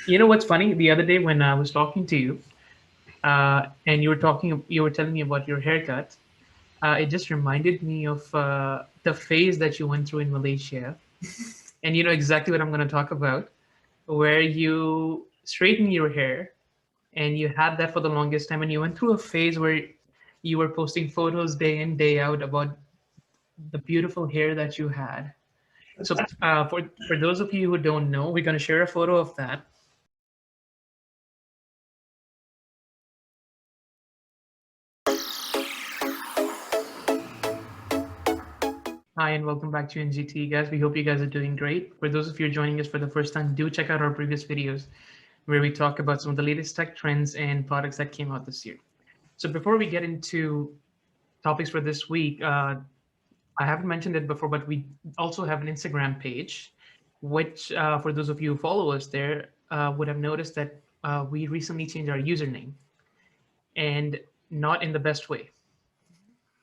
You know what's funny? The other day when I was talking to you, and you were telling me about your haircut. It just reminded me of the phase that you went through in Malaysia, and you know exactly what I'm going to talk about, where you straightened your hair, and you had that for the longest time, and you went through a phase where you were posting photos day in day out about the beautiful hair that you had. So for those of you who don't know, we're going to share a photo of that. Hi, and welcome back to NGT, guys. We hope you guys are doing great. For those of you joining us for the first time, do check out our previous videos where we talk about some of the latest tech trends and products that came out this year. So before we get into topics for this week, I haven't mentioned it before, but we also have an Instagram page, which for those of you who follow us there would have noticed that we recently changed our username, and not in the best way.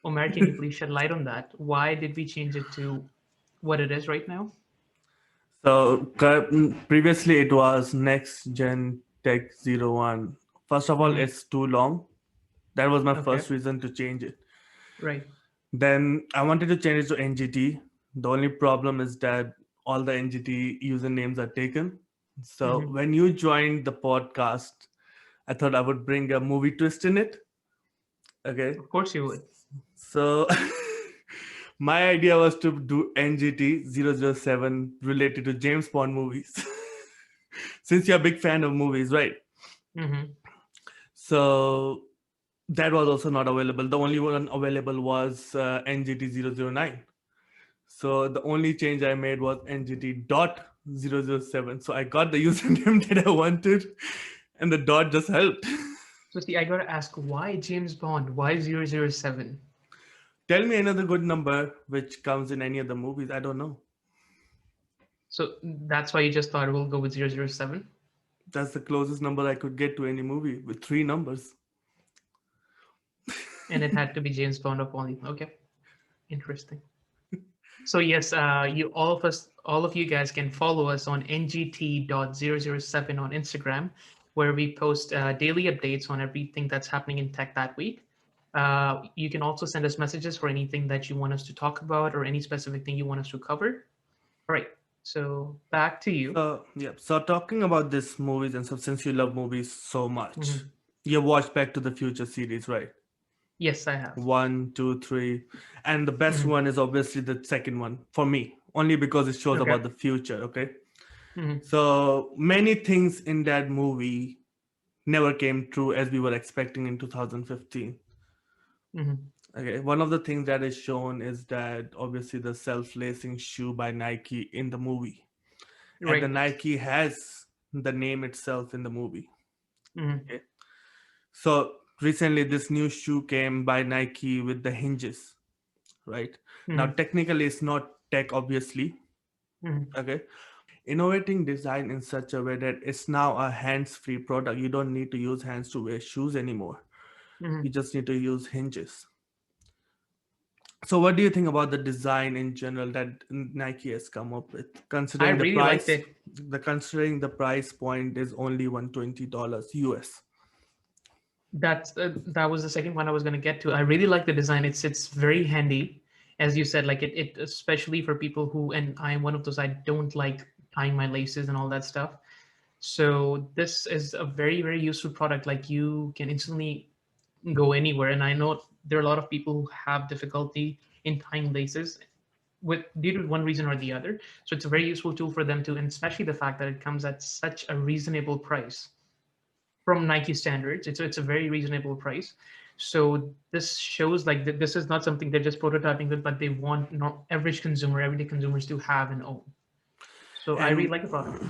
Omer, can you please shed light on that? Why did we change it to what it is right now? So previously it was Next Gen Tech 01. First of all, Hmm. it's too long. That was my Okay, first reason to change it. right. Then I wanted to change it to NGT. The only problem is that all the NGT usernames are taken. So Hmm. when you joined the podcast, I thought I would bring a movie twist in it. Okay. Of course you would. So my idea was to do NGT 007 related to James Bond movies. Since you're a big fan of movies, right? Hmm. So that was also not available. The only one available was NGT 009. So the only change I made was NGT.007. So I got the username that I wanted, and the dot just helped. So see, I gotta ask, why James Bond? Why 007? Tell me another good number which comes in any of the movies. I don't know. So that's why you just thought we'll go with 007? That's the closest number I could get to any movie with three numbers. And it had to be James Bond of only. Okay, interesting. So yes, you all of you guys can follow us on ngt.007 on Instagram, where we post daily updates on everything that's happening in tech that week. You can also send us messages for anything that you want us to talk about or any specific thing you want us to cover. All right. So back to you. So yeah. So talking about this movies and stuff, since you love movies so much, Mhm. you watched Back to the Future series, right? Yes, I have. One, two, three, and the best Mhm. one is obviously the second one for me, only because it shows Okay. about the future. Okay, Mhm. so many things in that movie never came true as we were expecting in 2015. Mhm. Okay, one of the things that is shown is that obviously the self-lacing shoe by Nike in the movie, and the Right. Nike has the name itself in the movie. Mhm. Okay, so recently this new shoe came by Nike with the hinges, right? Now, Mhm. technically, it's not tech, obviously. Mhm. Okay. Innovating design in such a way that it's now a hands free product. You don't need to use hands to wear shoes anymore. You Mhm. just need to use hinges. So, what do you think about the design in general that Nike has come up with? I Considering the really liked price, it. considering the price point is only $120 US. That was the second one I was going to get to. I really like the design. It's very handy, as you said. Like it especially for people who, and I'm one of those. I don't like tying my laces and all that stuff. So this is a very useful product. Like you can instantly go anywhere. And I know there are a lot of people who have difficulty in tying laces with due to one reason or the other. So it's a very useful tool for them too, and especially the fact that it comes at such a reasonable price from Nike standards. It's a very reasonable price. So this shows like that this is not something they're just prototyping with, but they want not average consumer, everyday consumers to have and own. So I really And like the product.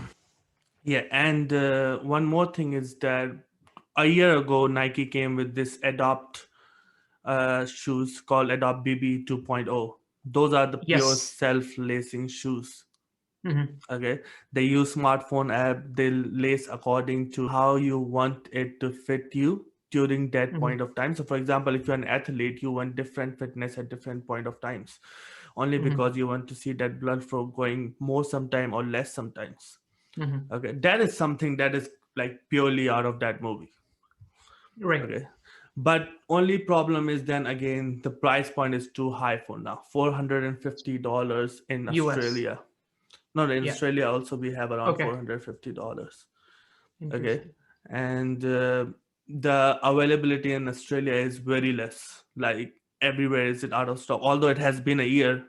yeah, and one more thing is that a year ago, Nike came with this Adopt shoes called Adopt BB 2.0. Those are the pure Yes. self-lacing shoes. Hmm. Okay, they use smartphone app. They lace according to how you want it to fit you during that Hmm. point of time. So, for example, if you're an athlete, you want different fitness at different point of times, only Hmm. because you want to see that blood flow going more sometime or less sometimes. Hmm. Okay, that is something that is like purely out of that movie. Right. Okay, but only problem is then again the price point is too high for now. $450 in US. Australia. No, in Yeah. Australia also we have around Okay. $450. Okay, Interesting. and the availability in Australia is very less. Like everywhere is it out of stock. Although it has been a year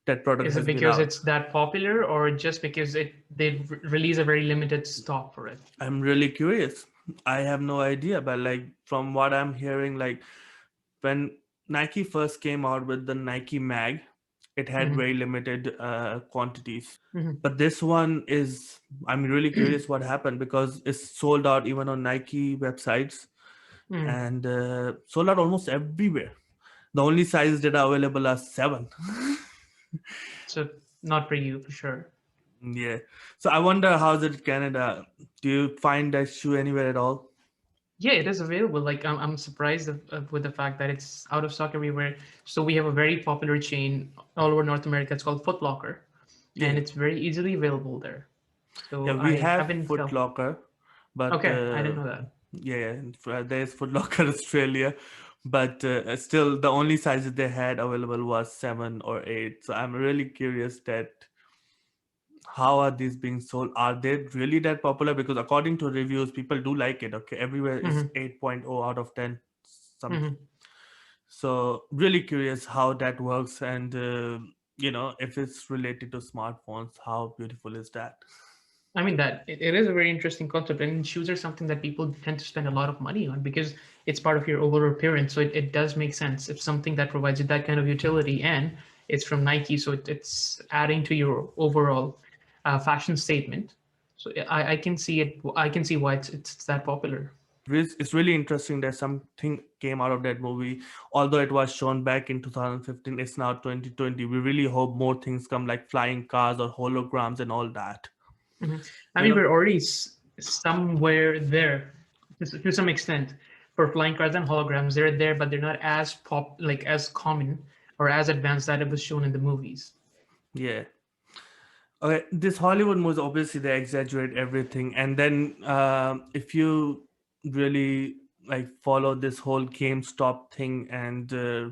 that product Is it has been because out. it's that popular, or just because release a very limited stock for it? I'm really curious. I have no idea, but like from what I'm hearing, like when Nike first came out with the Nike Mag, it had Hmm. very limited quantities. Hmm. But this one is, I'm really curious what happened because it's sold out even on Nike websites Hmm. and sold out almost everywhere. The only sizes that are available are 7. So not for you for sure. Yeah. So I wonder how's it in Canada? Do you find that shoe anywhere at all? Yeah, it is available. Like I'm surprised with the fact that it's out of stock everywhere. So we have a very popular chain all over North America. It's called Foot Locker, and Yeah. it's very easily available there. Yeah, So we I have haven't Foot felt. Locker, but Okay, I didn't know that. yeah, there's Foot Locker Australia, but still the only sizes they had available was 7 or 8. So I'm really curious that how are these being sold? Are they really that popular? Because according to reviews, people do like it. Okay, everywhere is Hmm. 8.0 out of 10 something. Hmm. So really curious how that works and if it's related to smartphones, how beautiful is that? I mean that it is a very interesting concept, and shoes are something that people tend to spend a lot of money on because it's part of your overall appearance. So it does make sense if something that provides you that kind of utility, and it's from Nike, so it's adding to your overall fashion statement. So I can see it. I can see why it's that popular. It's really interesting that something came out of that movie. Although it was shown back in 2015, it's now 2020. We really hope more things come like flying cars or holograms and all that. Mhm. I You mean, know? we're already somewhere there to some extent for flying cars and holograms. They're there, but they're not as like as common or as advanced that it was shown in the movies. Yeah. Okay, this Hollywood movies obviously they exaggerate everything, and then if you really like follow this whole GameStop thing and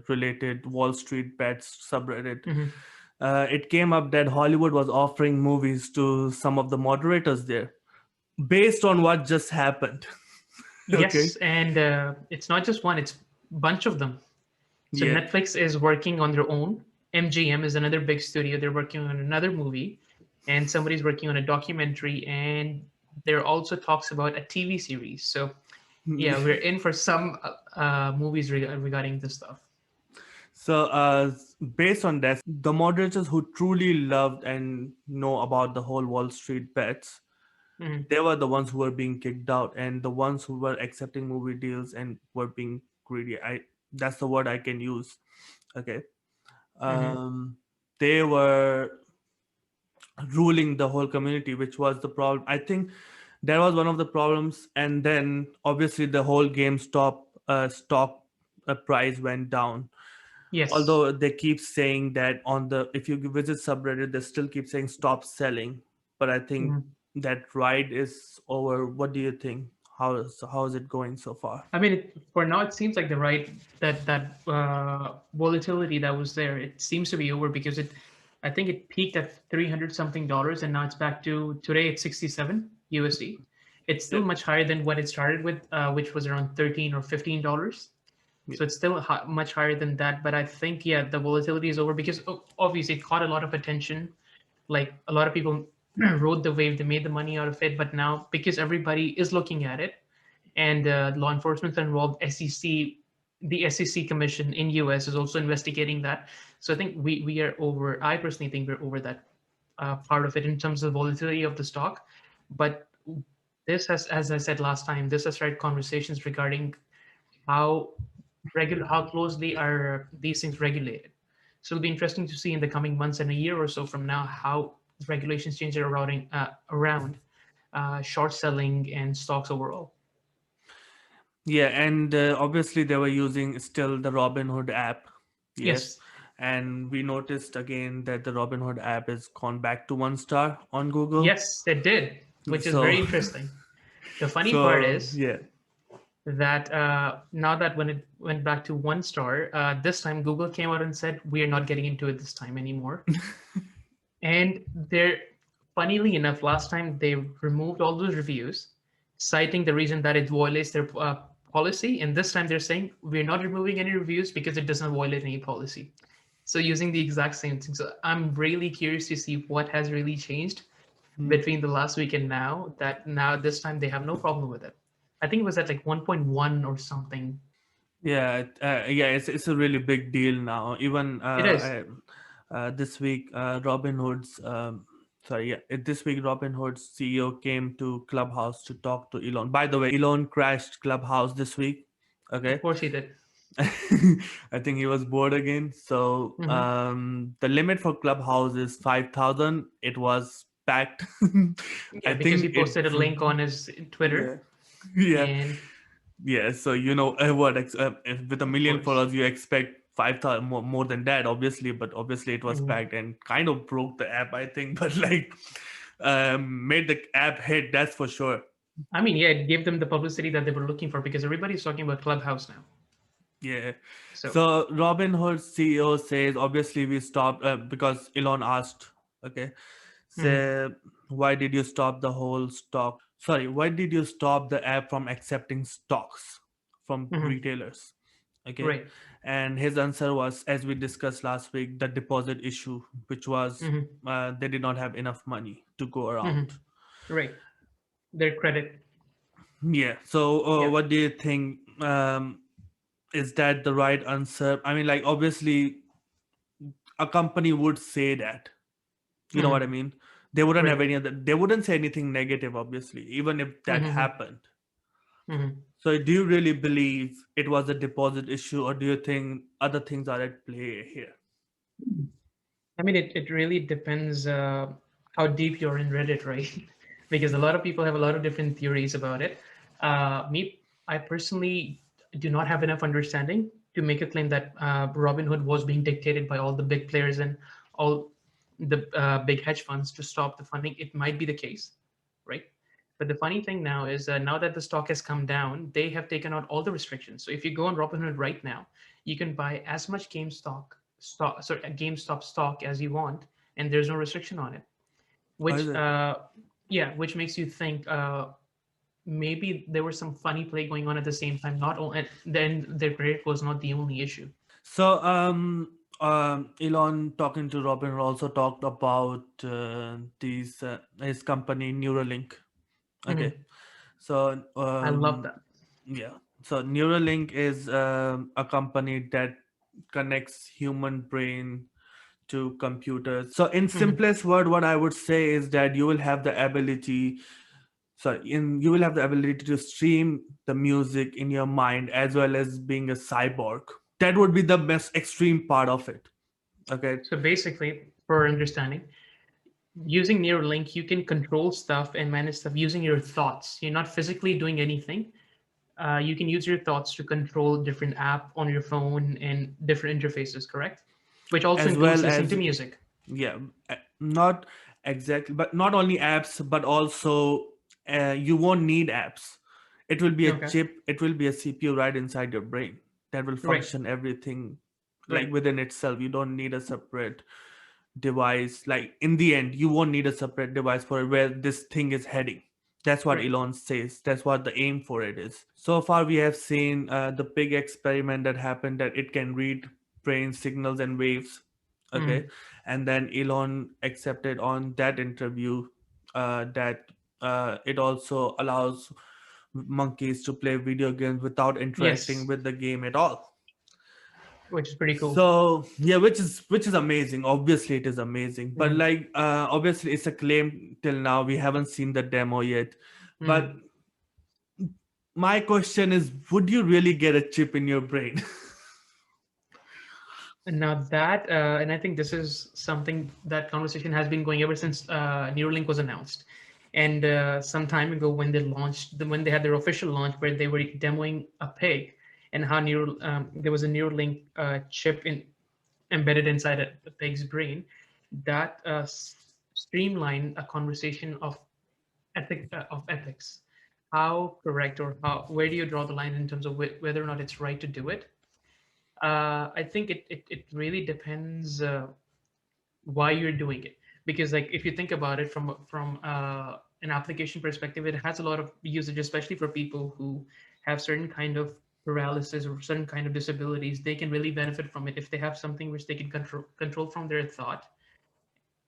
related Wall Street bets subreddit, Hmm. it came up that Hollywood was offering movies to some of the moderators there based on what just happened. Okay. Yes, and it's not just one; it's a bunch of them. So Yeah. Netflix is working on their own. MGM is another big studio. They're working on another movie, and somebody's working on a documentary, and there also talks about a TV series. So yeah, we're in for some movies regarding this stuff. So, based on that, the moderators who truly loved and know about the whole Wall Street bets, Hmm. they were the ones who were being kicked out, and the ones who were accepting movie deals and were being greedy. That's the word I can use. Okay. Hmm. Um, they were ruling the whole community, which was the problem. I think that was one of the problems, and then obviously the whole GameStop stock price went down. Yes. Although they keep saying that on the if you visit subreddit, they still keep saying stop selling. But I think Mhm. that ride is over. What do you think? How is it going so far? I mean, for now, it seems like the right that volatility that was there. It seems to be over because I think it peaked at 300 something dollars, and now it's back to today. It's 67 USD. It's Yeah, still much higher than what it started with, which was around 13 or $15. yeah, So it's still much higher than that. But I think yeah, the volatility is over because obviously it caught a lot of attention. Like a lot of people rode the wave, they made the money out of it. But now because everybody is looking at it and law enforcement are involved. The SEC Commission in US is also investigating that. So I think we are over. I personally think we're over that part of it in terms of volatility of the stock. But this has, as I said last time, this has started conversations regarding how how closely are these things regulated. So it'll be interesting to see in the coming months and a year or so from now how regulations change around short selling and stocks overall. yeah. And obviously they were using still the Robinhood app. Yes. Yes. And we noticed again that the Robinhood app is gone back to 1 star on Google. Yes, it did. which is So very interesting. The funny part so is yeah. that now that when it went back to 1 star, this time Google came out and said we are not getting into it this time anymore. And they're funnily enough, last time they removed all those reviews, citing the reason that it violates their policy. And this time they're saying we're not removing any reviews because it doesn't violate any policy. So using the exact same thing. So I'm really curious to see what has really changed Hmm. between the last week and now. That now this time they have no problem with it. I think it was at like 1.1 or something. Yeah, yeah, it's a really big deal now. Even It is. this week, Robinhood's sorry, yeah, this week Robinhood's CEO came to Clubhouse to talk to Elon. By the way, Elon crashed Clubhouse this week. Of Okay, course he did. I think he was bored again. So Hmm. the limit for Clubhouse is 5,000. It was packed. I Yeah, because he think posted a it's link on his yeah, Twitter, yeah. and Yeah, so if with a of million course. followers, you expect 5,000 more than that, obviously. But obviously, it was Mhm. packed and kind of broke the app, I think. But like, made the app hit. That's for sure. I mean, yeah, it gave them the publicity that they were looking for because everybody's talking about Clubhouse now. Yeah. So, So Robinhood CEO says, obviously, we stopped because Elon asked. Okay, mhm, say, why did you stop the whole stock? Sorry, why did you stop the app from accepting stocks from mhm, retailers? Okay, right, and his answer was, as we discussed last week, the deposit issue, which was mhm, they did not have enough money to go mhm, around. right. Their credit. Yeah. So, Yeah. what do you think? Is that the right answer? I mean, like, obviously, a company would say that. You know what I Mhm, mean? They wouldn't have right. any other. They wouldn't say anything negative, obviously, even if that Mhm, happened. mhm. So, do you really believe it was a deposit issue, or do you think other things are at play here? I mean, it really depends how deep you're in Reddit, right? Because a lot of people have a lot of different theories about it. I personally do not have enough understanding to make a claim that Robinhood was being dictated by all the big players and all the big hedge funds to stop the funding. It might be the case, right? But the funny thing now is now that the stock has come down, they have taken out all the restrictions. So if you go on Robinhood right now, you can buy as much GameStop stock as you want, and there's no restriction on it. Or is Which, it? yeah, which makes you think maybe there was some funny play going on at the same time. Not only, and then their credit was not the only issue. So, Elon talking to Robin also talked about these his company Neuralink. Okay, Mhm. so I love that. yeah, so Neuralink is a company that connects human brain to computers. So, in Mhm. simplest word, what I would say is that you will have the ability. You will have the ability to stream the music in your mind as well as being a cyborg. That would be the best extreme part of it. Okay. So basically, for understanding, using Neuralink, you can control stuff and manage stuff using your thoughts. You're not physically doing anything. You can use your thoughts to control different app on your phone and different interfaces, correct? Which also As includes well listening to as, music. yeah, not exactly, but not only apps, but also you won't need apps. It will be a Okay. chip, it will be a CPU right inside your brain that will Right. function everything like Right. within itself. You don't need a separate device. Like in the end, you won't need a separate device for where this thing is heading. That's what Right. Elon says. That's what the aim for it is. So far we have seen the big experiment that happened, that it can read brain signals and waves. Okay. Mhm. And then Elon accepted on that interview that it also allows monkeys to play video games without interacting Yes, with the game at all. which is pretty cool. So yeah, which is amazing. Obviously it is amazing, but Mhm. like obviously it's a claim. Till now we haven't seen the demo yet. But Mhm. my question is, would you really get a chip in your brain? And now that, and I think this is something that conversation has been going ever since Neuralink was announced. And some time ago, when they launched, when they had their official launch, where they were demoing a pig, and how there was a Neuralink chip embedded inside the pig's brain, that streamlined a conversation of of ethics. How correct, or where do you draw the line in terms of whether or not it's right to do it? I think it really depends why you're doing it, because like if you think about it from an application perspective, it has a lot of usage, especially for people who have certain kind of paralysis or certain kind of disabilities. They can really benefit from it if they have something which they can control from their thought.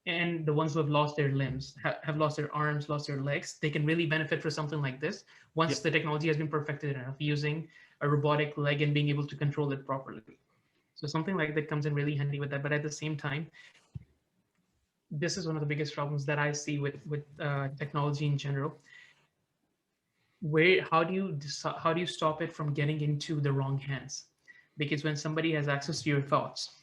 And the ones who have lost their limbs, have lost their arms, lost their legs, they can really benefit for something like this once Yep. the technology has been perfected enough, using a robotic leg and being able to control it properly. So something like that comes in really handy with that. But at the same time, this is one of the biggest problems that I see with technology in general. Where how do you stop it from getting into the wrong hands? Because when somebody has access to your thoughts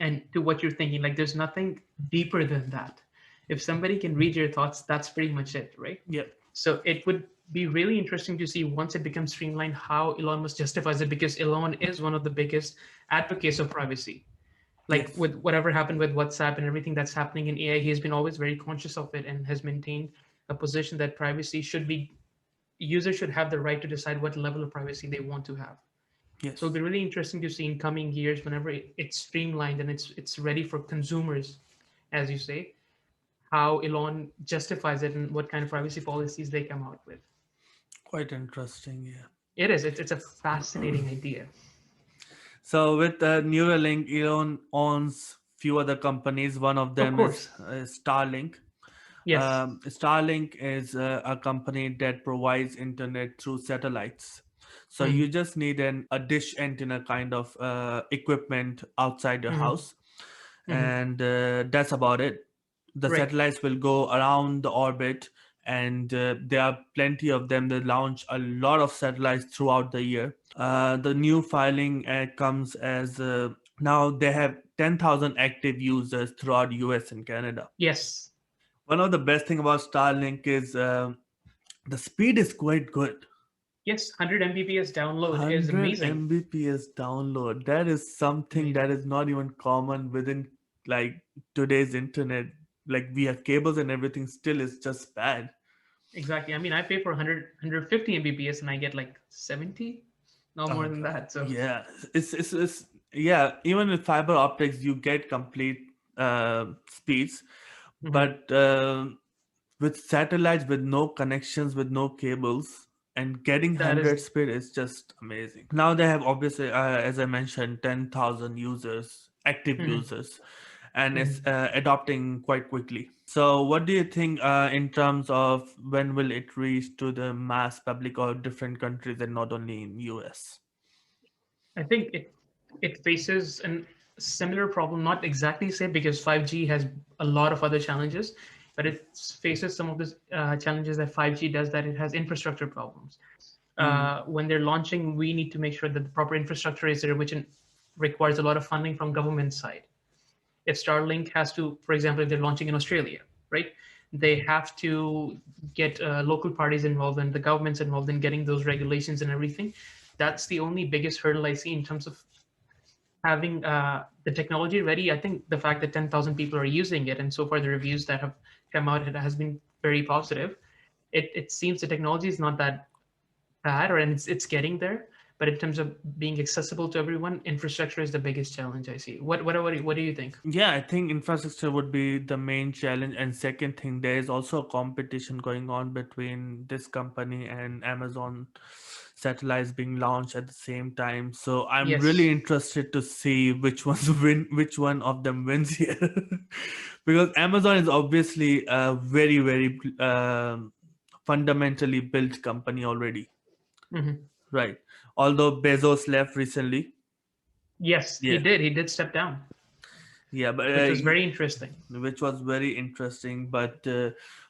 and to what you're thinking, like there's nothing deeper than that. If somebody can read your thoughts, that's pretty much it, right? Yep. So it would be really interesting to see once it becomes streamlined how Elon Musk justifies it, because Elon is one of the biggest advocates of privacy. Like Yes. with whatever happened with WhatsApp and everything that's happening in AI, he has been always very conscious of it and has maintained a position that privacy should be, users should have the right to decide what level of privacy they want to have. So it'll Yes. be really interesting to see in coming years whenever it's streamlined and it's ready for consumers, as you say, how Elon justifies it and what kind of privacy policies they come out with. Quite interesting. Yeah. It is. It's a fascinating idea. So with Neuralink, Elon owns few other companies. One of Of them is course. Starlink. Yes. Starlink is a company that provides internet through satellites. So Mm-hmm. you just need a dish antenna kind of equipment outside your Mm-hmm. house, Mm-hmm. and that's about it. The Right. satellites will go around the orbit, and there are plenty of them. They launch a lot of satellites throughout the year. The new filing comes as now they have 10,000 active users throughout US and Canada. Yes. One of the best thing about Starlink is the speed is quite good. Yes. 100 Mbps download is 100 amazing. Mbps download. That is something that Amazing. is not even common within like today's internet. Like we have cables and everything, still is just bad. Exactly. I mean, I pay for 150 Mbps and I get like 70, no more Uh, than that. So yeah, it's yeah. Even with fiber optics, you get complete speeds, mhm, but with satellites, with no connections, with no cables, and getting that is. 100 speed is just amazing. Now they have obviously, as I mentioned, 10,000 users, active Mhm, users, and it's mhm. adopting quite quickly. So what do you think in terms of when will it reach to the mass public or different countries and not only in US? I think it faces a similar problem, not exactly same, because 5G has a lot of other challenges, but it faces some of the challenges that 5G does, that it has infrastructure problems. Mm. When they're launching, we need to make sure that the proper infrastructure is there, which requires a lot of funding from government side. If Starlink has to, for example, if they're launching in Australia, right, they have to get local parties involved and the governments involved in getting those regulations and everything. That's the only biggest hurdle I see in terms of having the technology ready. I think the fact that 10,000 people are using it, and so far the reviews that have come out, it has been very positive. It seems the technology is not that bad, or and it's getting there. But in terms of being accessible to everyone, infrastructure is the biggest challenge I see. What do you think? Yeah, I think infrastructure would be the main challenge. And second thing, there is also a competition going on between this company and Amazon satellites being launched at the same time. So I'm really Yes. interested to see which ones win, which one of them wins here, because Amazon is obviously a very fundamentally built company already, Mhm. right? Although Bezos left recently. Yes, he Yeah, did. He did step down, yeah, but which was very interesting. which was very interesting. But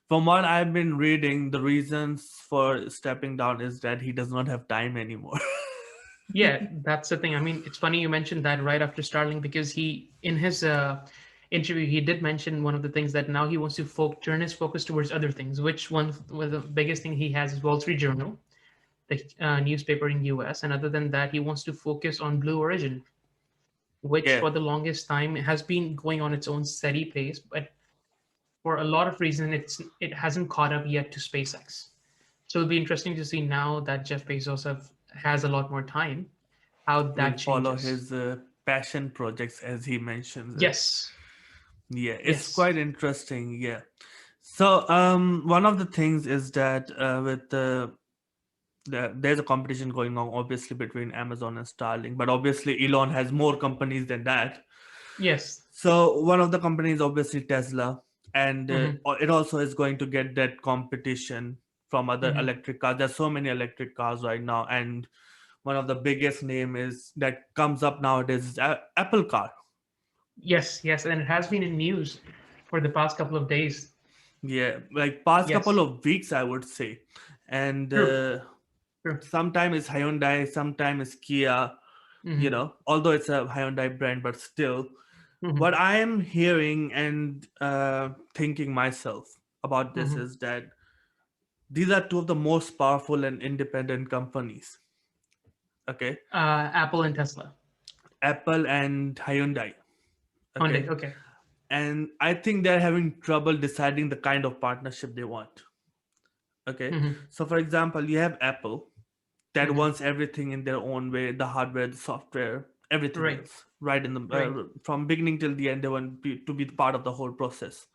from what I've been reading, the reasons for stepping down is that he does not have time anymore. Yeah, that's the thing. I mean, it's funny you mentioned that right after Starlink, because he, in his interview, he did mention one of the things that now he wants to turn his focus towards other things. Which one? Well, the biggest thing he has is Wall Street Journal, the newspaper in US, and other than that, he wants to focus on Blue Origin, which Yeah, for the longest time has been going on its own steady pace, but for a lot of reasons, it hasn't caught up yet to SpaceX. So it'll be interesting to see now that Jeff Bezos has a lot more time, how Will that follow changes. his passion projects as he mentions it. Yes, Yeah, it's yes. quite interesting. Yeah. So one of the things is that with there's a competition going on obviously between Amazon and Starlink, but obviously Elon has more companies than that. Yes. So one of the companies obviously Tesla, and Hmm. it also is going to get that competition from other Hmm. electric cars. There's so many electric cars right now, and one of the biggest name is that comes up nowadays is Apple car. Yes, yes, and it has been in news for the past couple of days. Yeah, like past couple Yes, of weeks, I would say, and true, true. sometime is Hyundai, sometime is Kia. You Hmm. know, although it's a Hyundai brand, but still, Hmm. what I am hearing and thinking myself about this Hmm. is that these are two of the most powerful and independent companies. Okay, Apple and Tesla. Apple and Hyundai. Hyundai. Okay, Okay. and I think they're having trouble deciding the kind of partnership they want. Okay, Hmm. so for example, you have Apple that Hmm. wants everything in their own way, the hardware, the software, everything Right, else, right in the right, from beginning till the end. They want to be part of the whole process.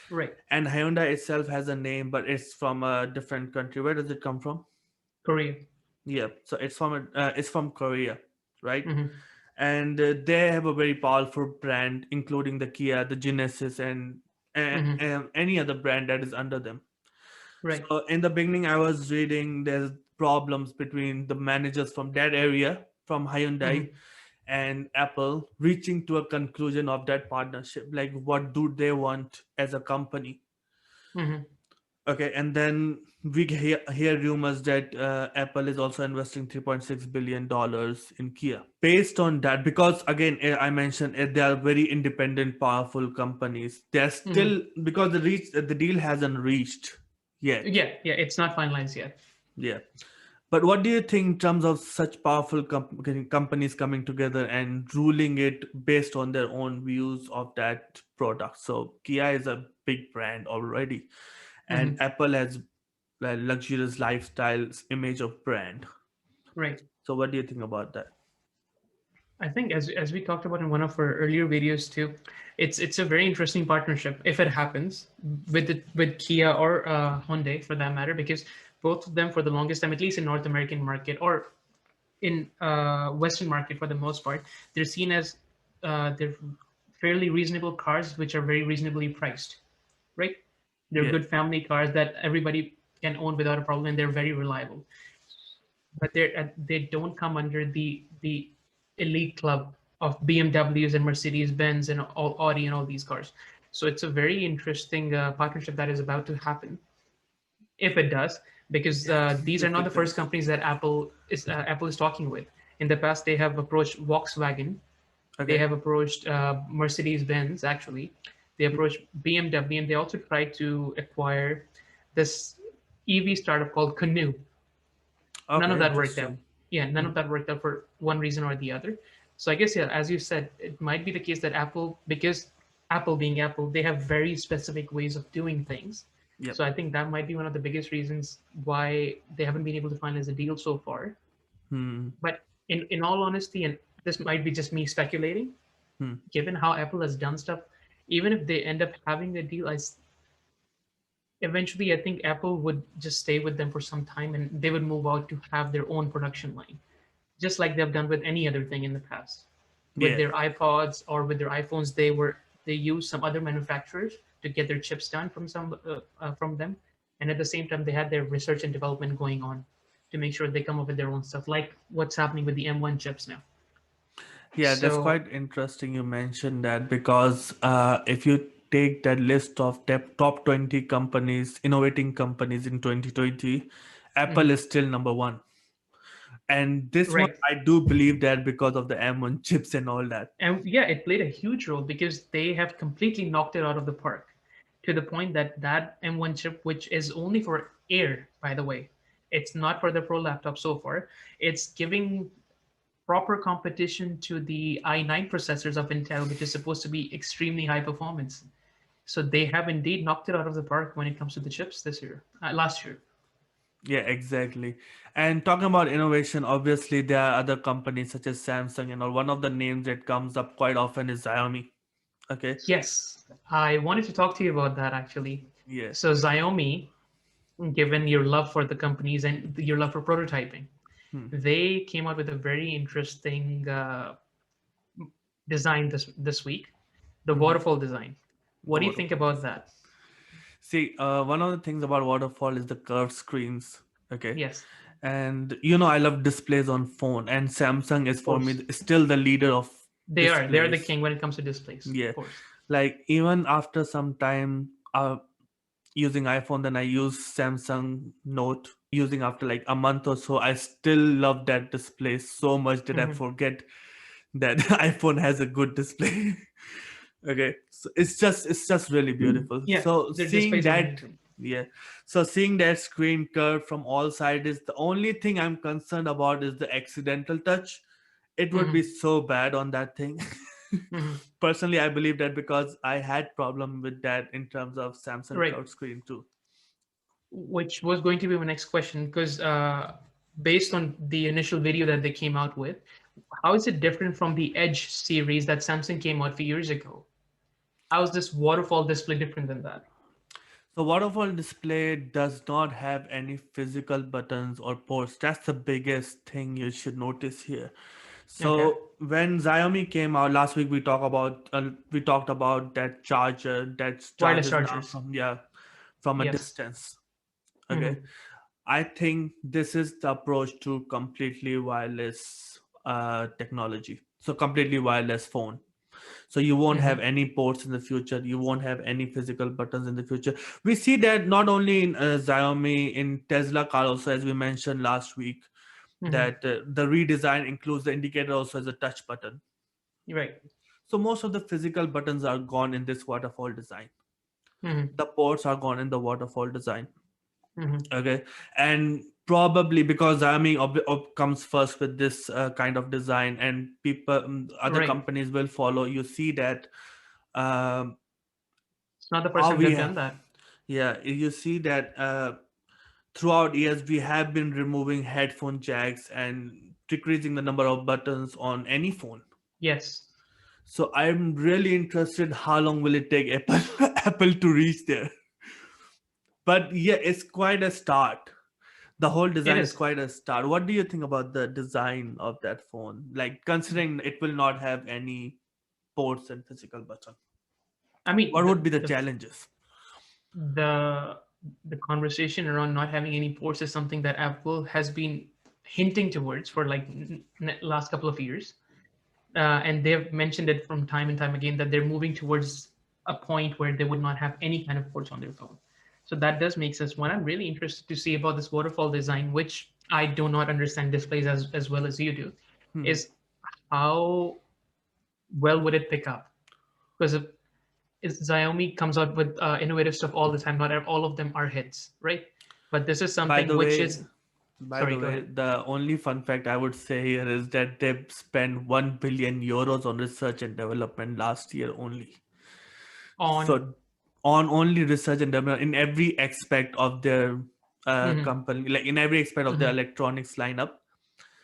right. And Hyundai itself has a name, but it's from a different country. Where does it come from? Korea. Yeah, so it's from Korea, right? Hmm. And they have a very powerful brand, including the Kia, the Genesis, Hmm. and any other brand that is under them. Right. So in the beginning, I was reading there's problems between the managers from that area, from Hyundai Hmm. and Apple, reaching to a conclusion of that partnership. Like, what do they want as a company? Hmm. Okay, and then we hear rumors that Apple is also investing $3.6 billion in Kia. Based on that, because again, I mentioned they are very independent, powerful companies. They're Hmm. still because the deal hasn't reached yet. Yeah, yeah. It's not finalized yet. Yeah. But what do you think in terms of such powerful companies coming together and ruling it based on their own views of that product? So Kia is a big brand already, and Hmm. Apple has a luxurious lifestyle image of brand. Right. So what do you think about that? I think as we talked about in one of our earlier videos too, it's a very interesting partnership if it happens with Kia or Hyundai for that matter, because both of them for the longest time, at least in North American market or in Western market for the most part, they're seen as they're fairly reasonable cars which are very reasonably priced, right? They're Yeah, good family cars that everybody can own without a problem, and they're very reliable, but they don't come under the elite club of BMWs and Mercedes Benz and all Audi and all these cars. So it's a very interesting partnership that is about to happen if it does, because these are if not the it first does. companies that Apple is talking with. In the past, they have approached Volkswagen, they Okay. have approached Mercedes Benz. Actually, they approached BMW, and they also tried to acquire this EV startup called Canoe. None of Okay, that worked out. interesting. Yeah, none Hmm. of that worked out for one reason or the other. So I guess, yeah, as you said, it might be the case that Apple, because Apple being Apple, they have very specific ways of doing things. Yep. So I think that might be one of the biggest reasons why they haven't been able to finalize a deal so far. Hmm. But in all honesty, and this might be just me speculating, Hmm. given how Apple has done stuff, even if they end up having a deal, eventually I think Apple would just stay with them for some time, and they would move out to have their own production line, just like they've done with any other thing in the past. With Yeah. their iPods or with their iPhones, they use some other manufacturers to get their chips done from them, and at the same time they had their research and development going on to make sure they come up with their own stuff, like what's happening with the M1 chips now. Yeah, that's So, quite interesting you mentioned that because if you take that list of top 20 companies, innovating companies in 2020, Apple mhm, is still number one. And this one, right. I do believe that because of the M1 chips and all that. And yeah, it played a huge role because they have completely knocked it out of the park, to the point that that M1 chip, which is only for Air, by the way, it's not for the Pro laptop so far. It's giving proper competition to the i9 processors of Intel, which is supposed to be extremely high performance. So they have indeed knocked it out of the park when it comes to the chips this year, last year. Yeah, exactly. And talking about innovation, obviously there are other companies such as Samsung and all. One of the names that comes up quite often is Xiaomi. Okay. Yes, I wanted to talk to you about that actually. Yeah. So Xiaomi, given your love for the companies and your love for prototyping, Hmm. they came out with a very interesting design this week, the Mhm. waterfall design. What The do you think waterfall about design. that? See, one of the things about Waterfall is the curved screens. Okay. Yes, And I love displays on phone, and Samsung is of for course. me still the leader of They are the displays. king when it comes to displays, Yeah. of course. Like even after some time using iPhone, then I use Samsung Note using after like a month or so. I still love that display so much that I Hmm. forget that iPhone has a good display. Okay, so it's just really beautiful. Yeah, So their seeing displays are that, amazing. yeah, so seeing that screen curved from all sides is the only thing I'm concerned about is the accidental touch. It would be Hmm. so bad on that thing. Hmm. Personally, I believe that because I had problem with that in terms of Samsung Right, curved screen too. which was going to be my next question because based on the initial video that they came out with, how is it different from the Edge series that Samsung came out a few years ago? How is this waterfall display different than that? So waterfall display does not have any physical buttons or ports. That's the biggest thing you should notice here. Okay, So when Xiaomi came out last week, we talked about that charger that wireless charges now chargers. from a Yes. distance. Okay, Hmm. I think this is the approach to completely wireless technology. So completely wireless phone. So you won't have Hmm. any ports in the future. You won't have any physical buttons in the future. We see that not only in Xiaomi, in Tesla car also, as we mentioned last week, Hmm. that the redesign includes the indicator also as a touch button. Right. So most of the physical buttons are gone in this waterfall design. Hmm. The ports are gone in the waterfall design. Hmm. Okay, and probably because Xiaomi comes first with this kind of design, and people, other Right. companies will follow. You see that um, It's not the first how time we they've done have, that. yeah, you see that throughout years we have been removing headphone jacks and decreasing the number of buttons on any phone. Yes, So I'm really interested how long will it take Apple Apple to reach there. But yeah, it's quite a start. The whole it design is is. quite a start. What do you think about the design of that phone? Like considering it will not have any ports and physical button. I mean, What would be the the challenges? the the conversation around not having any ports is something that Apple has been hinting towards for like last couple of years, and they've mentioned it from time and time again that they're moving towards a point where they would not have any kind of ports on their phone. So that does make sense. What I'm really interested to see about this waterfall design, which I do not understand displays as well as you do, Hmm. is how well would it pick up? Because if Xiaomi comes out with innovative stuff all the time, not all of them are hits, right? But this is By something the which way, is by sorry, the go way, ahead. the only fun fact I would say here is that they spent 1 billion euros on research and development last year only. On So on only research and development in every aspect of their mhm, company, like in every aspect of their mhm, electronics lineup,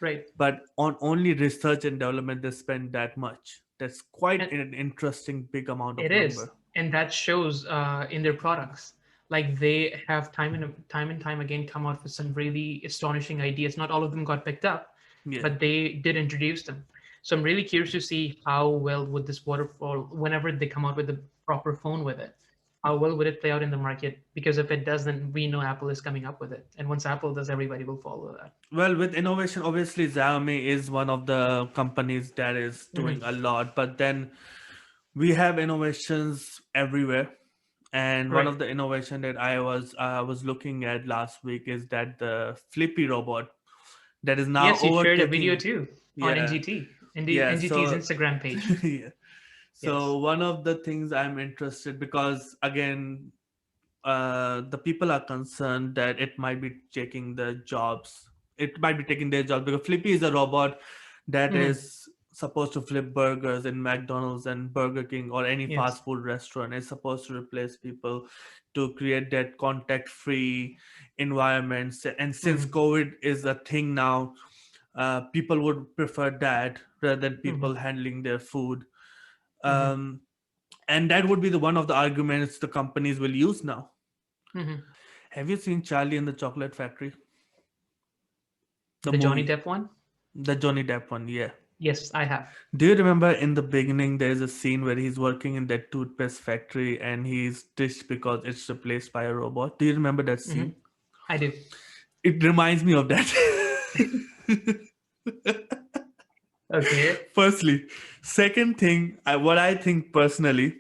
right, but on only research and development they spend that much. That's quite and an interesting big amount of it is, number. and that shows in their products. Like they have time and time again come out with some really astonishing ideas. Not all of them got picked up, Yeah. but they did introduce them. So I'm really curious to see how well would this waterfall, whenever they come out with the proper phone with it, how well would it play out in the market? Because if it does, then we know Apple is coming up with it, and once Apple does, everybody will follow that. Well, with innovation, obviously Xiaomi is one of the companies that is doing Hmm. a lot, but then we have innovations everywhere. And one Right. of the innovation that I was looking at last week is that the Flippy robot that is now Yes, you shared a video overtaking. too on Yeah, NGT, yeah. NGT's So Instagram page. yeah. Yes. So one of the things I'm interested because again, the people are concerned that it might be taking the jobs. It might be taking their jobs because Flippy is a robot that Hmm. is supposed to flip burgers in McDonald's and Burger King or any Yes. fast food restaurant. It's supposed to replace people to create that contact free environments. And since Mm-hmm. COVID is a thing now, people would prefer that rather than people Mm-hmm. handling their food. Mm-hmm. Um, and that would be the one of the arguments the companies will use now. Mm-hmm. Have you seen Charlie and the Chocolate Factory, the The Johnny movie, Depp one? the Johnny Depp one? Yeah. Yes, I have. Do you remember in the beginning there's a scene where he's working in that toothpaste factory and he's dished because it's replaced by a robot? Do you remember that Mm-hmm. scene? I do. It reminds me of that. Okay. Firstly, second thing, what I think personally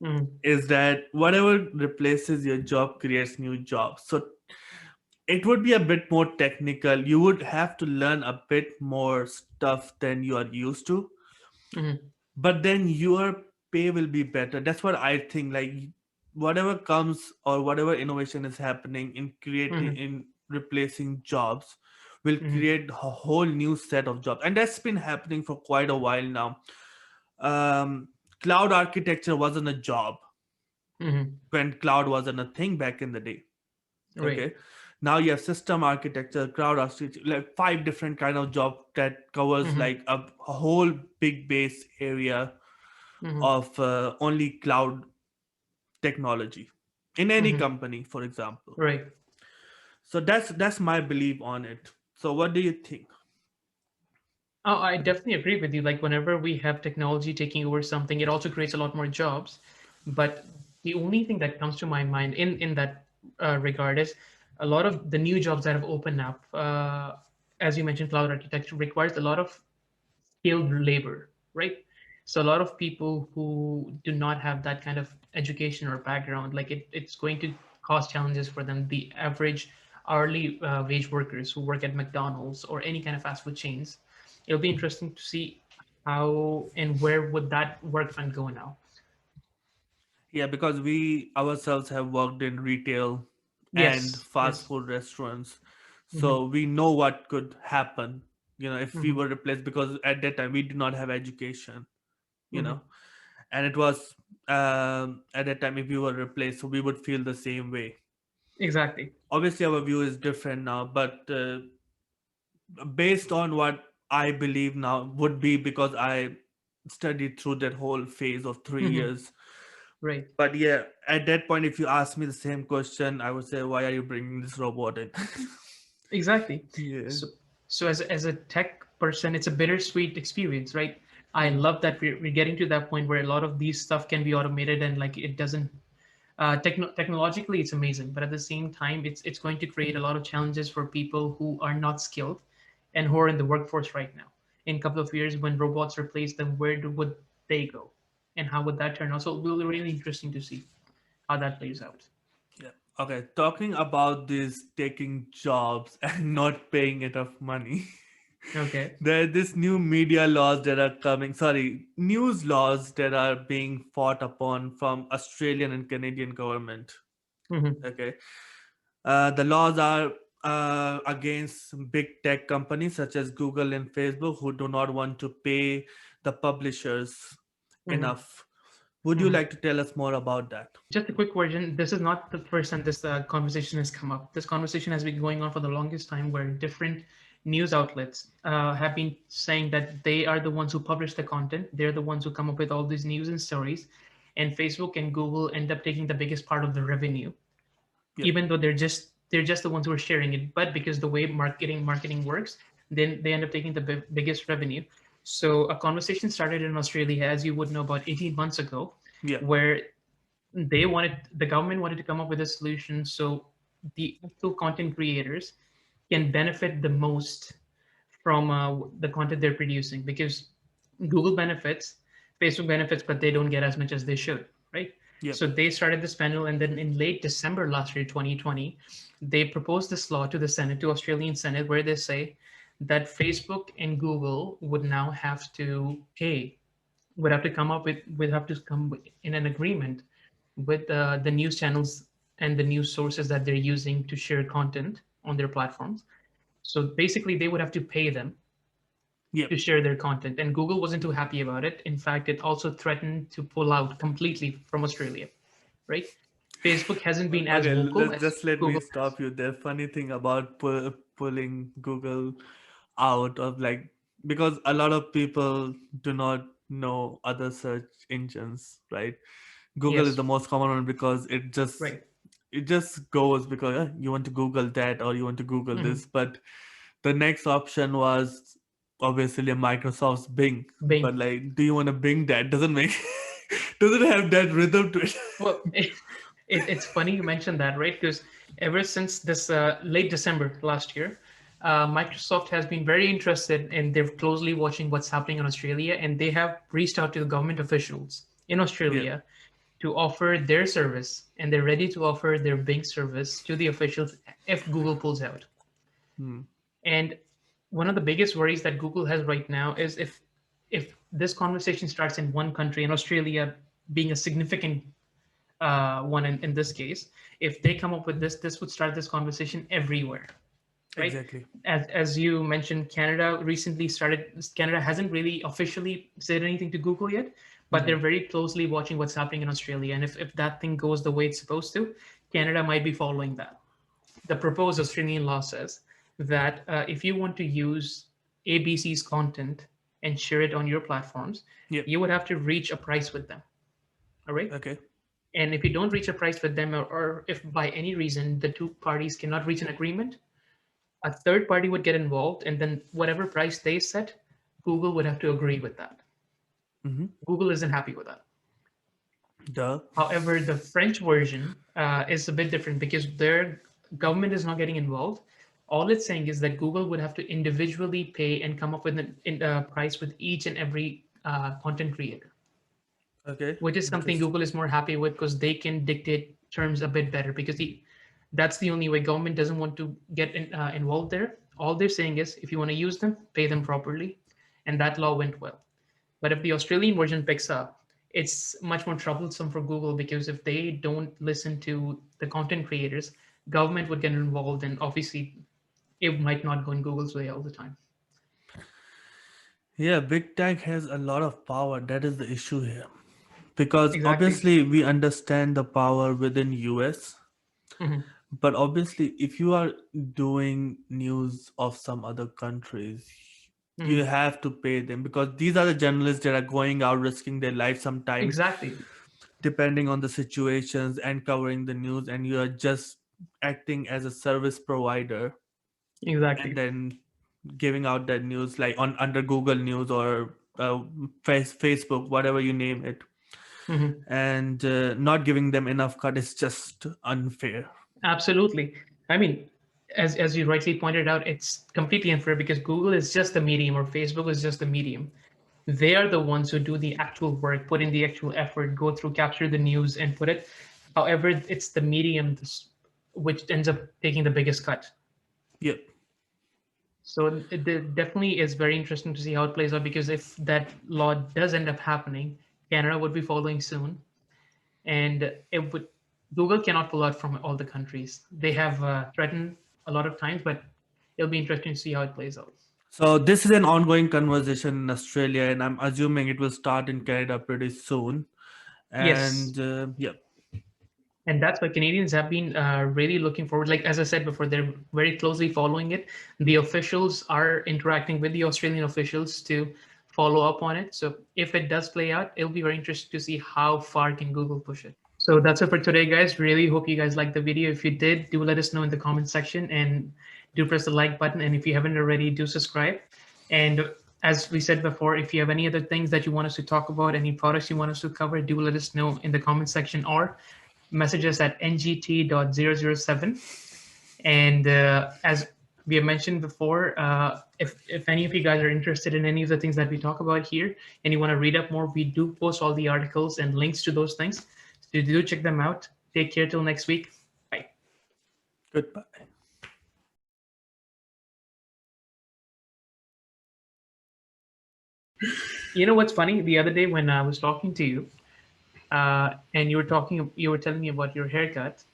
Mm-hmm. is that whatever replaces your job creates new jobs. So it would be a bit more technical. You would have to learn a bit more stuff than you are used to, Mm-hmm. but then your pay will be better. That's what I think. Like whatever comes or whatever innovation is happening in creating Mm-hmm. in replacing jobs will Mm-hmm. create a whole new set of jobs, and that's been happening for quite a while now. um, Cloud architecture wasn't a job Mm-hmm. when cloud wasn't a thing back in the day. Right. Okay, now you have system architecture, cloud architecture, like five different kind of job that covers Mm-hmm. like a whole big base area Mm-hmm. of only cloud technology in any Mm-hmm. company, for example. Right. So that's my belief on it. So what do you think? Oh, I definitely agree with you. Like whenever we have technology taking over something, it also creates a lot more jobs. But the only thing that comes to my mind in that regard is a lot of the new jobs that have opened up. As you mentioned, cloud architecture requires a lot of skilled labor, right? So a lot of people who do not have that kind of education or background, like it's going to cause challenges for them. The average hourly wage workers who work at McDonald's or any kind of fast food chains, it'll be interesting to see how and where would that work front go now. Yeah, because we ourselves have worked in retail and Yes, fast yes. food restaurants, Hmm. so we know what could happen, if we Hmm. were replaced, because at that time we did not have education, you know Hmm. and it was, at that time, if we were replaced, so we would feel the same way. Exactly. Obviously our view is different now, but based on what I believe now would be, because I studied through that whole phase of three Hmm. years Right. But yeah, at that point, if you ask me the same question, I would say, why are you bringing this robot in? Exactly. Yeah. So, so as a tech person, it's a bittersweet experience, right? I Mm. love that we're getting to that point where a lot of these stuff can be automated and like it doesn't. Technologically, it's amazing, but at the same time, it's going to create a lot of challenges for people who are not skilled and who are in the workforce right now. In a couple of years, when robots replace them, would they go, and how would that turn out? So it'll be really interesting to see how that plays out. Yeah. Okay. Talking about this taking jobs and not paying enough money. Okay. There are this new media laws that are coming, sorry, news laws that are being fought upon from Australian and Canadian government. Hmm. Okay. The laws are against big tech companies such as Google and Facebook, who do not want to pay the publishers Hmm. enough. Would you Hmm. like to tell us more about that? Just a quick version. This is not the first time this conversation has come up. This conversation has been going on for the longest time, where different news outlets have been saying that they are the ones who publish the content. They're the ones who come up with all these news and stories, and Facebook and Google end up taking the biggest part of the revenue, Yeah. even though they're just the ones who are sharing it. But because the way marketing works, then they end up taking the biggest revenue. So a conversation started in Australia, as you would know, about 18 months ago, Yeah. where the government wanted to come up with a solution so the actual content creators can benefit the most from the content they're producing, because Google benefits, Facebook benefits, but they don't get as much as they should, right? Yeah. So they started this panel, and then in late December last year, 2020, they proposed this law to the Senate, to Australian Senate, where they say that Facebook and Google would now have to pay, would have to come in an agreement with the news channels and the news sources that they're using to share content on their platforms. So basically, they would have to pay them Yep. to share their content, and Google wasn't too happy about it. In fact, it also threatened to pull out completely from Australia, right? Facebook hasn't been as Okay, vocal as just let me Google has. stop you there. Funny thing about pulling Google out of like, because a lot of people do not know other search engines, right? Google is Yes, the most common one because right. it just goes because you want to Google that or you want to Google Mhm. this. But the next option was obviously Microsoft's Bing. Bing. But like, do you want to Bing that? Doesn't make doesn't have that rhythm to it. Well, it's funny you mentioned that, right? Because ever since this late December last year, Microsoft has been very interested and they're closely watching what's happening in Australia, and they have reached out to the government officials in Yeah. Australia to offer their service, and they're ready to offer their Bing service to the officials if Google pulls out. Hmm. And one of the biggest worries that Google has right now is if this conversation starts in one country, and Australia being a significant one in this case, if they come up with this would start this conversation everywhere, right? Exactly. As you mentioned, Canada recently started. Canada hasn't really officially said anything to Google yet, but Hmm. they're very closely watching what's happening in Australia. And if that thing goes the way it's supposed to, Canada might be following that. The proposed Australian law says that if you want to use ABC's content and share it on your platforms, Yep. you would have to reach a price with them. All right. Okay. And if you don't reach a price with them, or if by any reason the two parties cannot reach an agreement, a third party would get involved, and then whatever price they set, Google would have to agree with that. Mm-hmm. Google isn't happy with that. Duh. However, the French version is a bit different because their government is not getting involved. All it's saying is that Google would have to individually pay and come up with a price with each and every content creator, Okay. which is something Interesting. Google is more happy with because they can dictate terms a bit better because that's the only way. Government doesn't want to get involved there. All they're saying is if you want to use them, pay them properly. And that law went well. But if the Australian version picks up, it's much more troublesome for Google because if they don't listen to the content creators, government would get involved, and obviously it might not go in Google's way all the time. Yeah, big tech has a lot of power. That is the issue here. Because Exactly. obviously we understand the power within US, Hmm. but obviously if you are doing news of some other countries, you Hmm. have to pay them because these are the journalists that are going out risking their life sometimes Exactly. depending on the situations and covering the news, and you are just acting as a service provider and Exactly. then giving out that news like on under Google News or Facebook, whatever you name it, Hmm. and not giving them enough cut is just unfair. Absolutely. I mean, as you rightly pointed out, it's completely unfair because Google is just the medium or Facebook is just the medium. They are the ones who do the actual work, put in the actual effort, go through, capture the news, and put it. However, it's the medium which ends up taking the biggest cut. Yep. So it definitely is very interesting to see how it plays out because if that law does end up happening, Canada would be following soon, and it would. Google cannot pull out from all the countries. They have threatened a lot of times, but it'll be interesting to see how it plays out. So this is an ongoing conversation in Australia, and I'm assuming it will start in Canada pretty soon. Yes, And yeah, and that's why Canadians have been really looking forward. Like as I said before, they're very closely following it. The officials are interacting with the Australian officials to follow up on it. So if it does play out, it'll be very interesting to see how far can Google push it. So that's it for today, guys. Really hope you guys liked the video. If you did, do let us know in the comment section and do press the like button. And if you haven't already, do subscribe. And as we said before, if you have any other things that you want us to talk about, any products you want us to cover, do let us know in the comment section or message us at ngt.007. And as we have mentioned before, if any of you guys are interested in any of the things that we talk about here and you want to read up more, we do post all the articles and links to those things. So do check them out. Take care till next week. Bye. goodbye. You know what's funny? The other day when I was talking to you, and you were telling me about your haircut.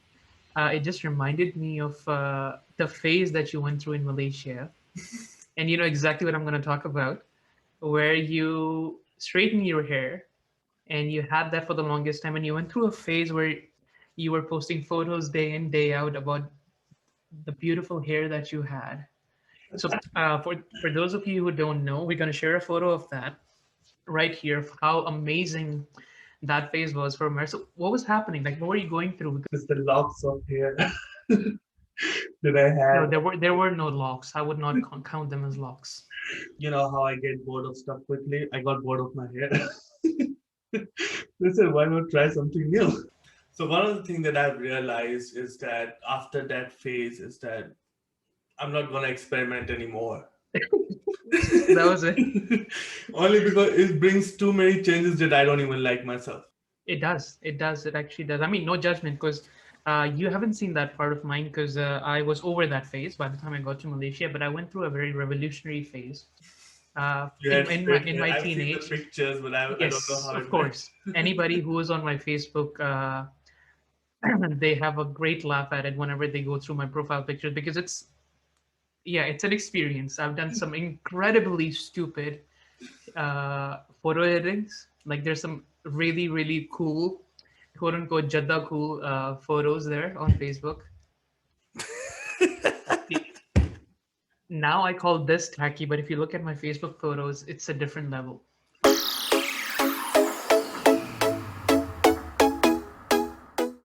It just reminded me of the phase that you went through in Malaysia. and you know exactly what I'm going to talk about, where you straighten your hair, and you had that for the longest time, and you went through a phase where you were posting photos day in day out about the beautiful hair that you had. So for those of you who don't know, we're going to share a photo of that right here of how amazing that phase was for Mer. So what was happening? Like, what were you going through? It's the locks of hair that I No, had. there were no locks. I would not count them as locks. You know how I get bored of stuff quickly? I got bored of my hair. Listen, why not try something new? So one of the things that I've realized is that after that phase is that I'm not gonna experiment anymore. That was it. Only because it brings too many changes that I don't even like myself. It does. It does. It actually does. I mean, no judgment, because you haven't seen that part of mine, because I was over that phase by the time I got to Malaysia. But I went through a very revolutionary phase You had straight in hair. my I've seen the teenage. pictures, but I don't know Yes, how of it went. course. Anybody who is on my Facebook, they have a great laugh at it whenever they go through my profile pictures, because it's an experience. I've done some incredibly stupid photo editings. Like, there's some really really cool, quote unquote jadda cool photos there on Facebook. Now I call this tacky, but if you look at my Facebook photos, it's a different level.